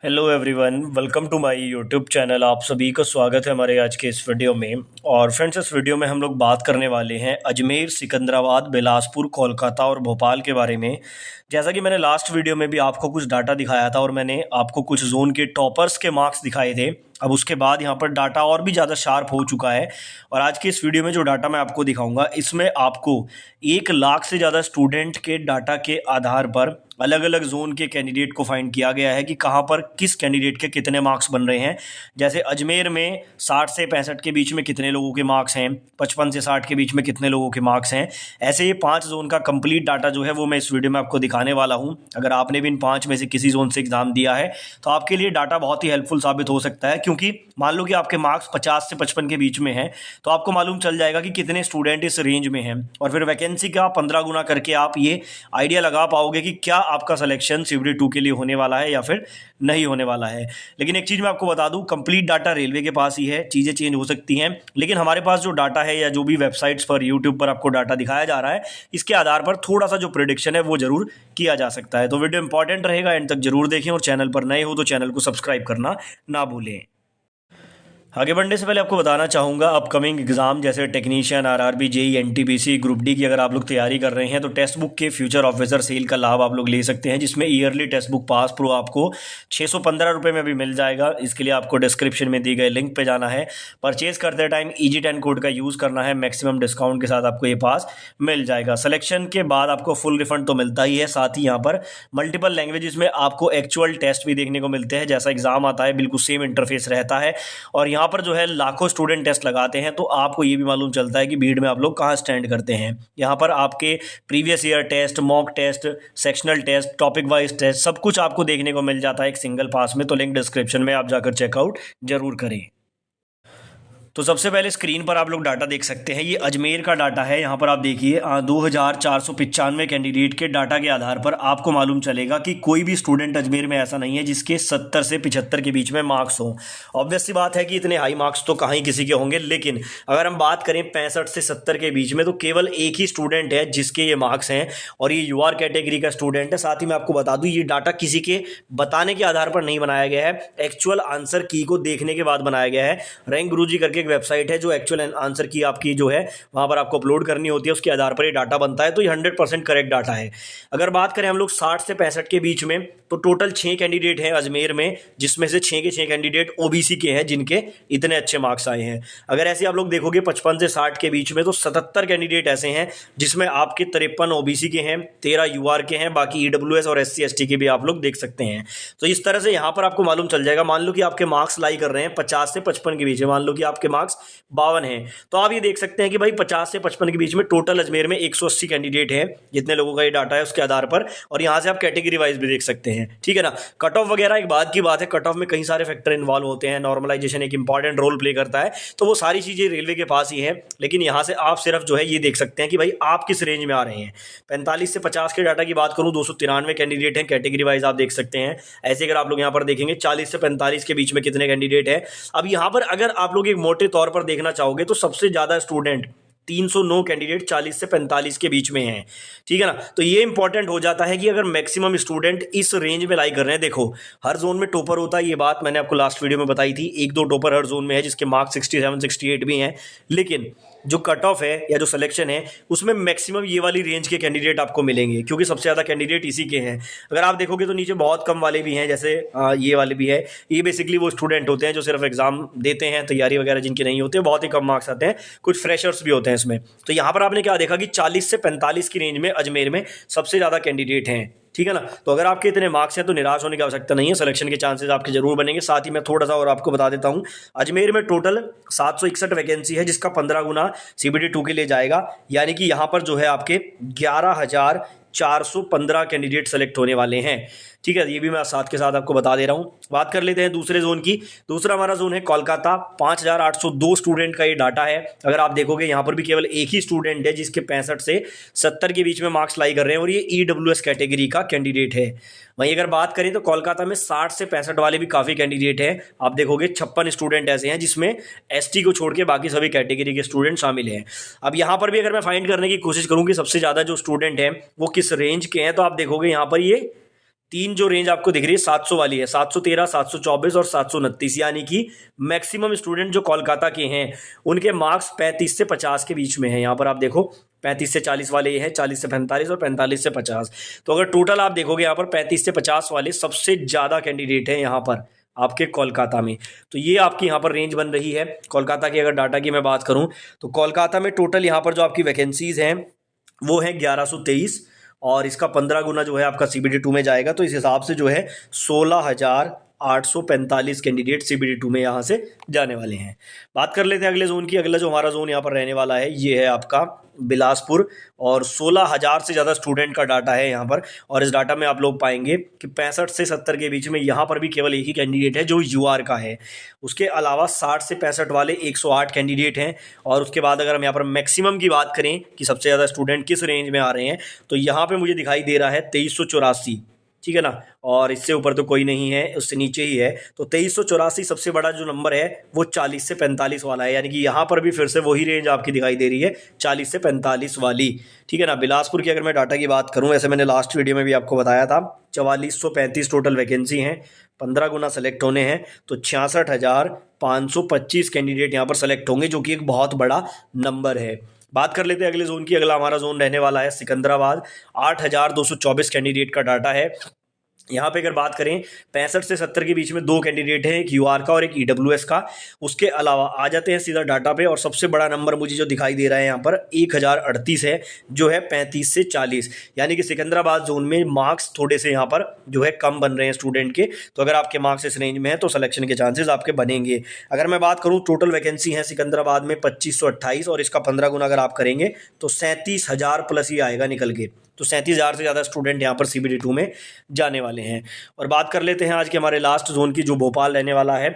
Hello everyone, welcome to my YouTube channel. आप सभी का स्वागत है हमारे आज के इस वीडियो में। और फ्रेंड्स, इस वीडियो में हम लोग बात करने वाले हैं अजमेर, सिकंदराबाद, बिलासपुर, कोलकाता और भोपाल के बारे में। जैसा कि मैंने लास्ट वीडियो में भी आपको कुछ डाटा दिखाया था और मैंने आपको कुछ जोन के टॉपर्स के मार्क्स दिखाए थे। अब उसके बाद यहाँ पर डाटा और भी ज़्यादा शार्प हो चुका है और आज की इस वीडियो में जो डाटा मैं आपको दिखाऊंगा इसमें आपको 1 लाख से ज़्यादा स्टूडेंट के डाटा के आधार पर अलग अलग जोन के कैंडिडेट को फाइंड किया गया है कि कहाँ पर किस कैंडिडेट के कितने मार्क्स बन रहे हैं। जैसे अजमेर में 60 से 65 के बीच में कितने लोगों के मार्क्स हैं, 55 से 60 के बीच में कितने लोगों के मार्क्स हैं। ऐसे ये 5 जोन का कंप्लीट डाटा जो है वो मैं इस वीडियो में आपको दिखाने वाला हूँ। अगर आपने भी इन 5 में से किसी जोन से एग्जाम दिया है तो आपके लिए डाटा बहुत ही हेल्पफुल साबित हो सकता है, क्योंकि मान लो कि आपके मार्क्स 50 से 55 के बीच में हैं तो आपको मालूम चल जाएगा कि कितने स्टूडेंट इस रेंज में हैं और फिर वैकेंसी का 15 गुना करके आप ये आइडिया लगा पाओगे कि क्या आपका सिलेक्शन सीबीडी 2 के लिए होने वाला है या फिर नहीं होने वाला है। लेकिन एक चीज़ मैं आपको बता दूं, कंप्लीट डाटा रेलवे के पास ही है, चीज़ें चेंज हो सकती हैं, लेकिन हमारे पास जो डाटा है या जो भी वेबसाइट्स पर यूट्यूब पर आपको डाटा दिखाया जा रहा है इसके आधार पर थोड़ा सा जो प्रेडिक्शन है वो जरूर किया जा सकता है। तो वीडियो इंपॉर्टेंट रहेगा, एंड तक जरूर देखें और चैनल पर नए हो तो चैनल को सब्सक्राइब करना ना भूलें। आगे बढ़ने से पहले आपको बताना चाहूँगा, अपकमिंग एग्जाम जैसे technician, RRB, JE, NTPC, group D की अगर आप लोग तैयारी कर रहे हैं तो टेक्स्ट बुक के फ्यूचर ऑफिसर सेल का लाभ आप लोग ले सकते हैं, जिसमें yearly text book pass pro आपको 615 रुपये में भी मिल जाएगा। इसके लिए आपको डिस्क्रिप्शन में दी गए लिंक पर जाना है, परचेज करते टाइम EG10 कोड का यूज़ करना है, मैक्सिमम डिस्काउंट के साथ आपको ये पास मिल जाएगा। सिलेक्शन के बाद आपको फुल रिफंड तो मिलता ही है, साथ ही यहाँ पर मल्टीपल लैंग्वेजेस में आपको एक्चुअल टेस्ट भी देखने को मिलते हैं। जैसा एग्जाम आता है बिल्कुल सेम इंटरफेस रहता है और यहाँ पर जो है लाखों स्टूडेंट टेस्ट लगाते हैं, तो आपको ये भी मालूम चलता है कि भीड़ में आप लोग कहाँ स्टैंड करते हैं। यहाँ पर आपके previous year test, mock test, sectional test, topic wise test सब कुछ आपको देखने को मिल जाता है एक सिंगल पास में। तो लिंक डिस्क्रिप्शन में आप जाकर चेकआउट जरूर करें। तो सबसे पहले स्क्रीन पर आप लोग डाटा देख सकते हैं, ये अजमेर का डाटा है। यहाँ पर आप देखिए 2495 कैंडिडेट के डाटा के आधार पर आपको मालूम चलेगा कि कोई भी स्टूडेंट अजमेर में ऐसा नहीं है जिसके 70 से 75 के बीच में मार्क्स हो। ऑब्वियस सी बात है कि इतने हाई मार्क्स तो कहाँ ही किसी के होंगे, लेकिन अगर हम बात करें 65 से 70 के बीच में तो केवल एक ही स्टूडेंट है जिसके ये मार्क्स हैं और ये UR कैटेगरी का स्टूडेंट है। साथ ही मैं आपको बता दूँ, ये डाटा किसी के बताने के आधार पर नहीं बनाया गया है, एक्चुअल आंसर की को देखने के बाद बनाया गया है। रैंक गुरुजी करके एक वेबसाइट है जो एक्चुअल आंसर की आपकी जो है वहां पर आपको अपलोड करनी होती है, उसके आधार पर ये डाटा बनता है। तो ये 100% करेक्ट डाटा है। अगर बात करें हम लोग 60 से 65 के बीच में तो टोटल 6 कैंडिडेट हैं अजमेर में, जिसमें से 6 के 6 कैंडिडेट OBC के हैं जिनके इतने अच्छे मार्क्स आए हैं। अगर ऐसे आप लोग देखोगे 55 से 60 के बीच में तो 77 कैंडिडेट ऐसे हैं जिसमें आपके 53 OBC के हैं, 13 UR के हैं, बाकी EWS और SC ST के भी आप लोग देख सकते हैं। तो इस तरह से यहाँ पर आपको मालूम चल जाएगा। मान लो कि आपके मार्क्स लाई कर रहे हैं 50 से 55 के बीच में, मान लो कि आपके मार्क्स 52 हैं, तो आप ये देख सकते हैं कि भाई 50 से 55 के बीच में टोटल अजमेर में 180 कैंडिडेट हैं, जितने लोगों का ये डाटा है उसके आधार पर। और यहाँ से आप कैटेगरी वाइज भी देख सकते हैं, ठीक है ना। कट ऑफ वगैरह एक बाद की बात है, कट ऑफ में कई सारे फैक्टर इन्वॉल्व होते हैं, नॉर्मलाइजेशन एक इंपॉर्टेंट रोल प्ले करता है, तो वो सारी चीजें रेलवे के पास ही है। लेकिन यहाँ से आप सिर्फ जो है ये देख सकते हैं कि भाई आप किस रेंज में आ रहे हैं। 45 से 50 के डाटा की बात करूँ 293 कैंडिडेट हैं, कैटेगरी वाइज आप देख सकते हैं। ऐसे अगर आप लोग यहाँ पर देखेंगे 40 से 45 के बीच में कितने कैंडिडेट हैं। अब यहाँ पर अगर आप लोग एक मोटे तौर पर देखना चाहोगे तो सबसे ज्यादा स्टूडेंट 309 कैंडिडेट 40 से 45 के बीच में हैं, ठीक है ना। तो ये इंपॉर्टेंट हो जाता है कि अगर मैक्सिमम स्टूडेंट इस रेंज में लाई कर रहे हैं। देखो हर जोन में टॉपर होता है, ये बात मैंने आपको लास्ट वीडियो में बताई थी। 1-2 टॉपर हर जोन में है जिसके मार्क्स 67 68 भी हैं, लेकिन जो कट ऑफ है या जो सिलेक्शन है उसमें मैक्सिमम ये वाली रेंज के कैंडिडेट आपको मिलेंगे, क्योंकि सबसे ज़्यादा कैंडिडेट इसी के हैं। अगर आप देखोगे तो नीचे बहुत कम वाले भी हैं, जैसे ये वाले भी है। ये बेसिकली वो स्टूडेंट होते हैं जो सिर्फ एग्जाम देते हैं, तैयारी वगैरह जिनके नहीं होते, बहुत ही कम मार्क्स आते हैं, कुछ फ्रेशर्स भी होते हैं इसमें। तो यहाँ पर आपने क्या देखा कि 40 से 45 की रेंज में अजमेर में सबसे ज़्यादा कैंडिडेट हैं, ठीक है ना। तो अगर आपके इतने मार्क्स हैं तो निराश होने की आवश्यकता नहीं है, सिलेक्शन के चांसेस आपके जरूर बनेंगे। साथ ही मैं थोड़ा सा और आपको बता देता हूं, अजमेर में टोटल 761 वैकेंसी है, जिसका 15 गुना CBD 2 के लिए जाएगा। यानी कि यहां पर जो है आपके 11,415 कैंडिडेट सेलेक्ट होने वाले हैं, ठीक है। ये भी मैं साथ के साथ आपको बता दे रहा हूँ। बात कर लेते हैं दूसरे जोन की। दूसरा हमारा जोन है कोलकाता, 5802 स्टूडेंट का ये डाटा है। अगर आप देखोगे यहाँ पर भी केवल एक ही स्टूडेंट है जिसके 65 से 70 के बीच में मार्क्स लाई कर रहे हैं और ये EWS कैटेगरी का कैंडिडेट है। वहीं अगर बात करें तो कोलकाता में 60 से 65 वाले भी काफ़ी कैंडिडेट हैं। आप देखोगे 56 स्टूडेंट ऐसे हैं जिसमें ST को छोड़ के बाकी सभी कैटेगरी के स्टूडेंट शामिल हैं। अब यहाँ पर भी अगर मैं फाइंड करने की कोशिश करूँ कि सबसे ज़्यादा जो स्टूडेंट हैं वो किस रेंज के हैं, तो आप देखोगे यहाँ पर ये तीन जो रेंज आपको दिख रही है 700 वाली है, 713, 724 और 729, यानी कि मैक्सिमम स्टूडेंट जो कोलकाता के हैं उनके मार्क्स 35 से 50 के बीच में हैं। यहाँ पर आप देखो 35 से 40 वाले ये हैं, 40 से 45 और 45 से 50। तो अगर टोटल आप देखोगे यहाँ पर 35 से 50 वाले सबसे ज़्यादा कैंडिडेट हैं यहाँ पर आपके कोलकाता में। तो ये आपकी यहाँ पर रेंज बन रही है कोलकाता की। अगर डाटा की मैं बात करूँ तो कोलकाता में टोटल यहाँ पर जो आपकी वैकेंसीज हैं वो है 1123, और इसका 15 गुना जो है आपका CBD 2 में जाएगा। तो इस हिसाब से जो है 16,845 कैंडिडेट CBD 2 में यहाँ से जाने वाले हैं। बात कर लेते हैं अगले जोन की। अगला जो हमारा जोन यहाँ पर रहने वाला है ये है आपका बिलासपुर, और 16,000 से ज़्यादा स्टूडेंट का डाटा है यहाँ पर। और इस डाटा में आप लोग पाएंगे कि 65 से 70 के बीच में यहाँ पर भी केवल एक ही कैंडिडेट है जो UR का है। उसके अलावा 60 से 65 वाले 108 कैंडिडेट हैं। और उसके बाद अगर हम यहाँ पर मैक्सिमम की बात करें कि सबसे ज़्यादा स्टूडेंट किस रेंज में आ रहे हैं, तो यहाँ पर मुझे दिखाई दे रहा है 2384, ठीक है ना। और इससे ऊपर तो कोई नहीं है, उससे नीचे ही है। तो 2384 सबसे बड़ा जो नंबर है वो 40 से 45 वाला है, यानी कि यहाँ पर भी फिर से वही रेंज आपकी दिखाई दे रही है 40 से 45 वाली, ठीक है ना। बिलासपुर की अगर मैं डाटा की बात करूँ, ऐसे मैंने लास्ट वीडियो में भी आपको बताया था 4435 टोटल वैकेंसी हैं, 15 गुना सेलेक्ट होने हैं। तो 66,525 कैंडिडेट यहाँ पर सेलेक्ट होंगे, जो कि एक बहुत बड़ा नंबर है। बात कर लेते हैं अगले जोन की। अगला हमारा जोन रहने वाला है सिकंदराबाद। 8,224 कैंडिडेट का डाटा है। यहाँ पे अगर बात करें 65 से 70 के बीच में दो कैंडिडेट हैं, एक UR का और एक EWS का। उसके अलावा आ जाते हैं सीधा डाटा पे, और सबसे बड़ा नंबर मुझे जो दिखाई दे रहा है यहाँ पर 1038 है, जो है 35 से 40, यानी कि सिकंदराबाद जोन में मार्क्स थोड़े से यहाँ पर जो है कम बन रहे हैं स्टूडेंट के। तो अगर आपके मार्क्स इस रेंज में है तो सिलेक्शन के चांसेस आपके बनेंगे। अगर मैं बात करूँ टोटल वैकेंसी है सिकंदराबाद में 2528, और इसका 15 गुना अगर आप करेंगे तो 37,000 प्लस ही आएगा निकल के। तो 37,000 से ज़्यादा स्टूडेंट यहाँ पर CBD 2 में जाने वाले हैं। और बात कर लेते हैं आज के हमारे लास्ट जोन की, जो भोपाल रहने वाला है।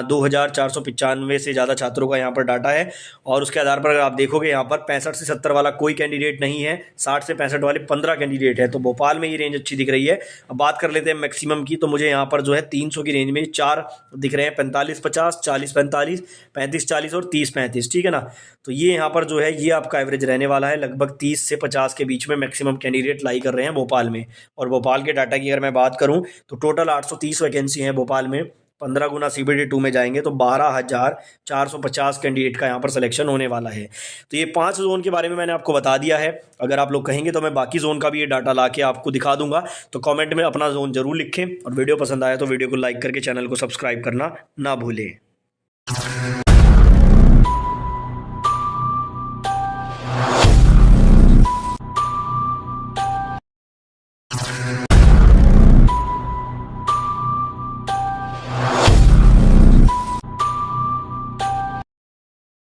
2,495 से ज़्यादा छात्रों का यहाँ पर डाटा है। और उसके आधार पर अगर आप देखोगे यहाँ पर 65 से 70 वाला कोई कैंडिडेट नहीं है, 60 से 65 वाले 15 कैंडिडेट है। तो भोपाल में ये रेंज अच्छी दिख रही है। अब बात कर लेते हैं मैक्सिमम की, तो मुझे यहाँ पर जो है 300 की रेंज में 4 दिख रहे हैं, 45-50, 40-45, 35-40 और 30-35, ठीक है ना। तो ये यहाँ पर जो है ये आपका एवरेज रहने वाला है, लगभग 30 से 50 के बीच में मैक्सिमम कैंडिडेट लाई कर रहे हैं भोपाल में। और भोपाल के डाटा की अगर मैं बात करूं तो टोटल 830 वैकेंसी हैं भोपाल में, 15 गुना CBD 2 में जाएंगे तो 12,450 कैंडिडेट का यहाँ पर सिलेक्शन होने वाला है। तो ये 5 जोन के बारे में मैंने आपको बता दिया है। अगर आप लोग कहेंगे तो मैं बाकी जोन का भी ये डाटा ला के आपको दिखा दूंगा। तो कमेंट में अपना जोन जरूर लिखें, और वीडियो पसंद आया तो वीडियो को लाइक करके चैनल को सब्सक्राइब करना ना भूलें।